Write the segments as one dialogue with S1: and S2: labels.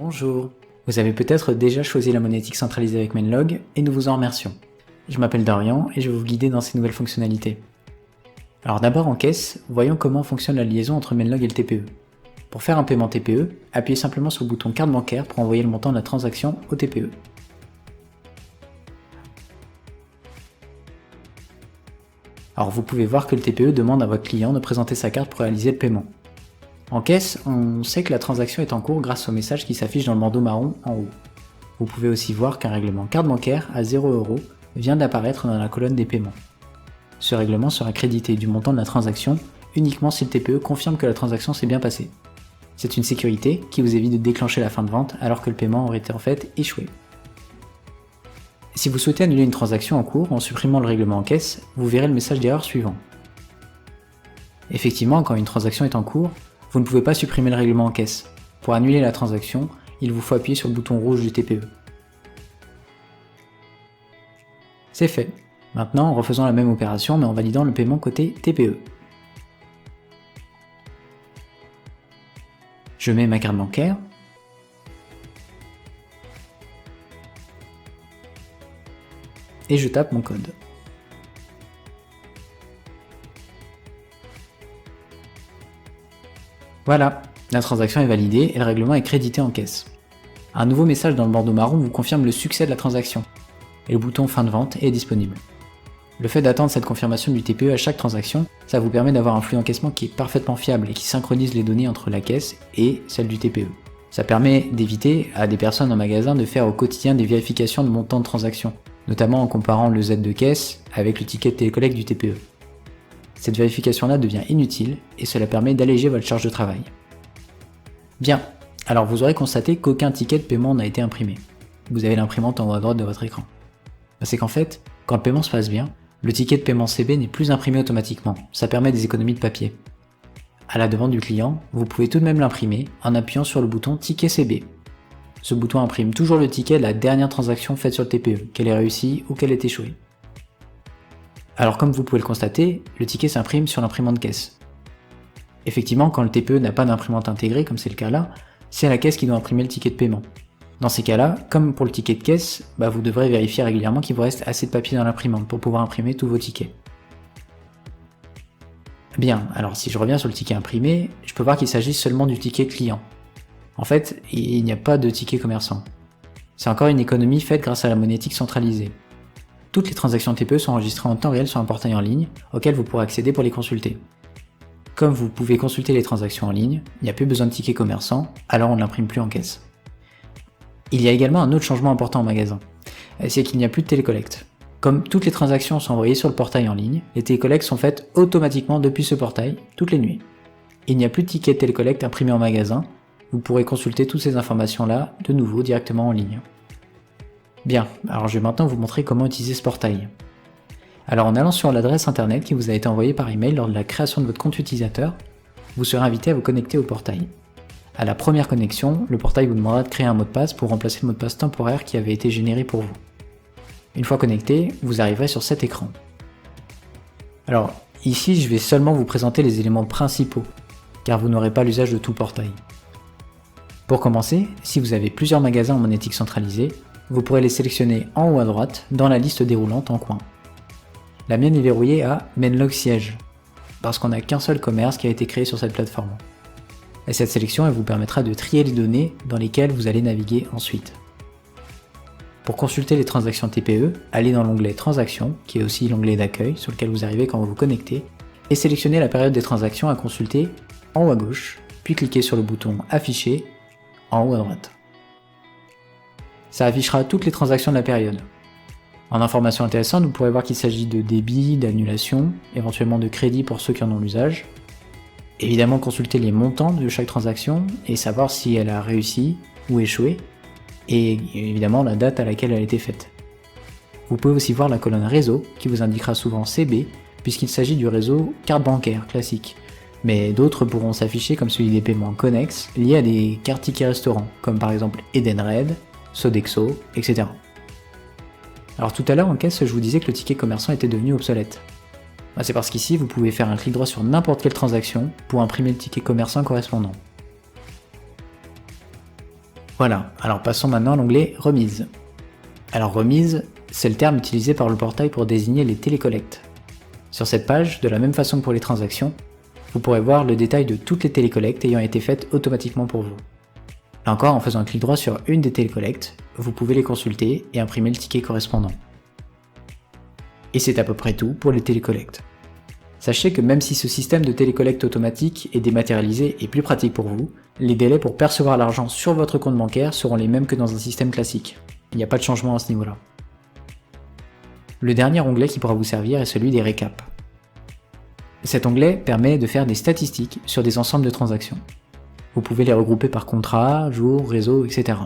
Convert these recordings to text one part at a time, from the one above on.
S1: Bonjour. Vous avez peut-être déjà choisi la monétique centralisée avec Menlog et nous vous en remercions. Je m'appelle Dorian et je vais vous guider dans ces nouvelles fonctionnalités. Alors d'abord en caisse, voyons comment fonctionne la liaison entre Menlog et le TPE. Pour faire un paiement TPE, appuyez simplement sur le bouton carte bancaire pour envoyer le montant de la transaction au TPE. Alors vous pouvez voir que le TPE demande à votre client de présenter sa carte pour réaliser le paiement. En caisse, on sait que la transaction est en cours grâce au message qui s'affiche dans le bandeau marron en haut. Vous pouvez aussi voir qu'un règlement carte bancaire à 0€ vient d'apparaître dans la colonne des paiements. Ce règlement sera crédité du montant de la transaction uniquement si le TPE confirme que la transaction s'est bien passée. C'est une sécurité qui vous évite de déclencher la fin de vente alors que le paiement aurait été en fait échoué. Si vous souhaitez annuler une transaction en cours en supprimant le règlement en caisse, vous verrez le message d'erreur suivant. Effectivement, quand une transaction est en cours, vous ne pouvez pas supprimer le règlement en caisse. Pour annuler la transaction, il vous faut appuyer sur le bouton rouge du TPE. C'est fait. Maintenant, en refaisant la même opération mais en validant le paiement côté TPE. Je mets ma carte bancaire. Et je tape mon code. Voilà, la transaction est validée et le règlement est crédité en caisse. Un nouveau message dans le bandeau marron vous confirme le succès de la transaction, et le bouton fin de vente est disponible. Le fait d'attendre cette confirmation du TPE à chaque transaction, ça vous permet d'avoir un flux d'encaissement qui est parfaitement fiable et qui synchronise les données entre la caisse et celle du TPE. Ça permet d'éviter à des personnes en magasin de faire au quotidien des vérifications de montant de transaction, notamment en comparant le Z de caisse avec le ticket de télécollecte du TPE. Cette vérification-là devient inutile et cela permet d'alléger votre charge de travail. Bien, alors vous aurez constaté qu'aucun ticket de paiement n'a été imprimé. Vous avez l'imprimante en haut à droite de votre écran. C'est qu'en fait, quand le paiement se passe bien, le ticket de paiement CB n'est plus imprimé automatiquement, ça permet des économies de papier. À la demande du client, vous pouvez tout de même l'imprimer en appuyant sur le bouton Ticket CB. Ce bouton imprime toujours le ticket de la dernière transaction faite sur le TPE, qu'elle ait réussi ou qu'elle ait échoué. Alors comme vous pouvez le constater, le ticket s'imprime sur l'imprimante caisse. Effectivement, quand le TPE n'a pas d'imprimante intégrée, comme c'est le cas là, c'est la caisse qui doit imprimer le ticket de paiement. Dans ces cas-là, comme pour le ticket de caisse, vous devrez vérifier régulièrement qu'il vous reste assez de papier dans l'imprimante pour pouvoir imprimer tous vos tickets. Bien, alors si je reviens sur le ticket imprimé, je peux voir qu'il s'agit seulement du ticket client. En fait, il n'y a pas de ticket commerçant. C'est encore une économie faite grâce à la monétique centralisée. Toutes les transactions TPE sont enregistrées en temps réel sur un portail en ligne, auquel vous pourrez accéder pour les consulter. Comme vous pouvez consulter les transactions en ligne, il n'y a plus besoin de ticket commerçant, alors on ne l'imprime plus en caisse. Il y a également un autre changement important en magasin, c'est qu'il n'y a plus de télécollecte. Comme toutes les transactions sont envoyées sur le portail en ligne, les télécollectes sont faites automatiquement depuis ce portail, toutes les nuits. Il n'y a plus de ticket de télécollecte imprimé en magasin, vous pourrez consulter toutes ces informations-là de nouveau directement en ligne. Bien, alors je vais maintenant vous montrer comment utiliser ce portail. Alors en allant sur l'adresse internet qui vous a été envoyée par email lors de la création de votre compte utilisateur, vous serez invité à vous connecter au portail. À la première connexion, le portail vous demandera de créer un mot de passe pour remplacer le mot de passe temporaire qui avait été généré pour vous. Une fois connecté, vous arriverez sur cet écran. Alors ici, je vais seulement vous présenter les éléments principaux, car vous n'aurez pas l'usage de tout le portail. Pour commencer, si vous avez plusieurs magasins en monétique centralisée, vous pourrez les sélectionner en haut à droite dans la liste déroulante en coin. La mienne est verrouillée à Menlog siège, parce qu'on n'a qu'un seul commerce qui a été créé sur cette plateforme. Et cette sélection elle vous permettra de trier les données dans lesquelles vous allez naviguer ensuite. Pour consulter les transactions TPE, allez dans l'onglet Transactions, qui est aussi l'onglet d'accueil sur lequel vous arrivez quand vous vous connectez, et sélectionnez la période des transactions à consulter en haut à gauche, puis cliquez sur le bouton Afficher en haut à droite. Ça affichera toutes les transactions de la période. En information intéressante, vous pourrez voir qu'il s'agit de débit, d'annulation, éventuellement de crédit pour ceux qui en ont l'usage. Évidemment, consulter les montants de chaque transaction et savoir si elle a réussi ou échoué, et évidemment la date à laquelle elle a été faite. Vous pouvez aussi voir la colonne réseau qui vous indiquera souvent CB, puisqu'il s'agit du réseau carte bancaire classique. Mais d'autres pourront s'afficher comme celui des paiements connexes liés à des cartes tickets restaurants, comme par exemple Edenred, Sodexo, etc. Alors tout à l'heure en caisse, je vous disais que le ticket commerçant était devenu obsolète. C'est parce qu'ici, vous pouvez faire un clic droit sur n'importe quelle transaction pour imprimer le ticket commerçant correspondant. Voilà, alors passons maintenant à l'onglet Remise. Alors remise, c'est le terme utilisé par le portail pour désigner les télécollectes. Sur cette page, de la même façon que pour les transactions, vous pourrez voir le détail de toutes les télécollectes ayant été faites automatiquement pour vous. Là encore, en faisant un clic droit sur une des télécollectes, vous pouvez les consulter et imprimer le ticket correspondant. Et c'est à peu près tout pour les télécollectes. Sachez que même si ce système de télécollecte automatique et dématérialisé est plus pratique pour vous, les délais pour percevoir l'argent sur votre compte bancaire seront les mêmes que dans un système classique. Il n'y a pas de changement à ce niveau-là. Le dernier onglet qui pourra vous servir est celui des récaps. Cet onglet permet de faire des statistiques sur des ensembles de transactions. Vous pouvez les regrouper par contrat, jour, réseau, etc.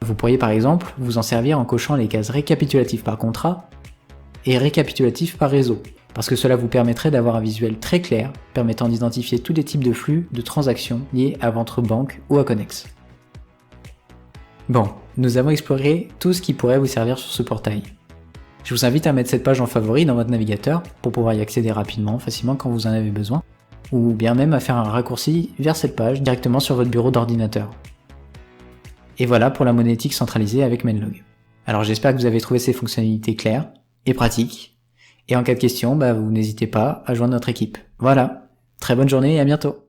S1: Vous pourriez par exemple vous en servir en cochant les cases récapitulatives par contrat et récapitulatif par réseau, parce que cela vous permettrait d'avoir un visuel très clair permettant d'identifier tous les types de flux de transactions liés à votre banque ou à Connex. Bon, nous avons exploré tout ce qui pourrait vous servir sur ce portail. Je vous invite à mettre cette page en favori dans votre navigateur pour pouvoir y accéder rapidement, facilement quand vous en avez besoin, ou bien même à faire un raccourci vers cette page directement sur votre bureau d'ordinateur. Et voilà pour la monétique centralisée avec Menlog. Alors j'espère que vous avez trouvé ces fonctionnalités claires et pratique. Et en cas de question, vous n'hésitez pas à joindre notre équipe. Voilà, très bonne journée et à bientôt.